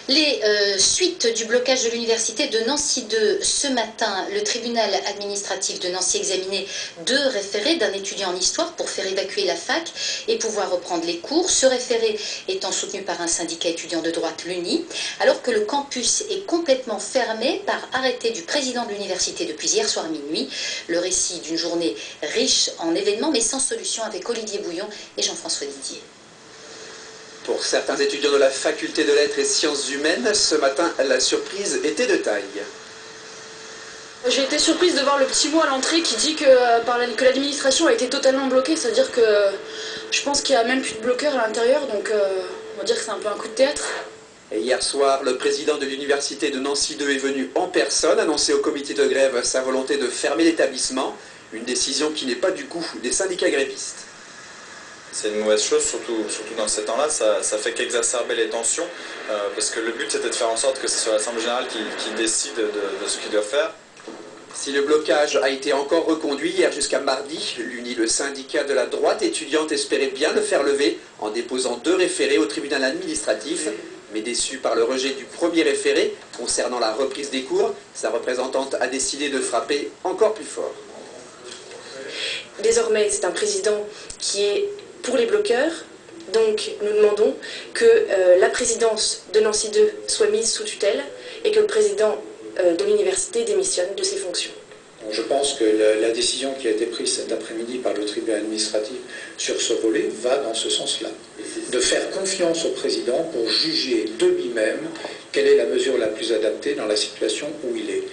Les suites du blocage de l'université de Nancy 2, ce matin, le tribunal administratif de Nancy examinait 2 référés d'un étudiant en histoire pour faire évacuer la fac et pouvoir reprendre les cours. Ce référé étant soutenu par un syndicat étudiant de droite, l'UNI, alors que le campus est complètement fermé par arrêté du président de l'université depuis hier soir minuit. Le récit d'une journée riche en événements mais sans solution avec Olivier Bouillon et Jean-François Didier. Pour certains étudiants de la faculté de lettres et sciences humaines, ce matin, la surprise était de taille. J'ai été surprise de voir le petit mot à l'entrée qui dit que l'administration a été totalement bloquée, c'est-à-dire que je pense qu'il n'y a même plus de bloqueurs à l'intérieur, donc on va dire que c'est un peu un coup de théâtre. Et hier soir, le président de l'université de Nancy 2 est venu en personne annoncer au comité de grève sa volonté de fermer l'établissement, une décision qui n'est pas du goût des syndicats grévistes. C'est une mauvaise chose, surtout dans ces temps-là, ça fait qu'exacerber les tensions, parce que le but c'était de faire en sorte que ce soit l'Assemblée générale qui décide de ce qu'il doit faire. Si le blocage a été encore reconduit hier jusqu'à mardi, l'UNI, le syndicat de la droite étudiante, espérait bien le faire lever en déposant 2 référés au tribunal administratif. Mais déçu par le rejet du premier référé concernant la reprise des cours, sa représentante a décidé de frapper encore plus fort. Désormais, c'est un président qui est pour les bloqueurs, donc nous demandons que la présidence de Nancy 2 soit mise sous tutelle et que le président de l'université démissionne de ses fonctions. Je pense que la décision qui a été prise cet après-midi par le tribunal administratif sur ce volet va dans ce sens-là. De faire confiance au président pour juger de lui-même quelle est la mesure la plus adaptée dans la situation où il est.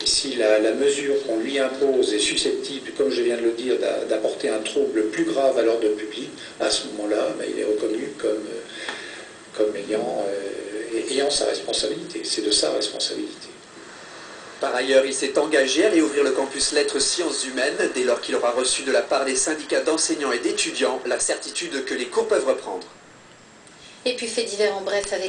Et si la mesure qu'on lui impose est susceptible, comme je viens de le dire, d'apporter un trouble plus grave à l'ordre public, à ce moment-là, il est reconnu comme ayant sa responsabilité. C'est de sa responsabilité. Par ailleurs, il s'est engagé à réouvrir le campus lettres sciences humaines dès lors qu'il aura reçu de la part des syndicats d'enseignants et d'étudiants la certitude que les cours peuvent reprendre. Et puis fait divers en bref avec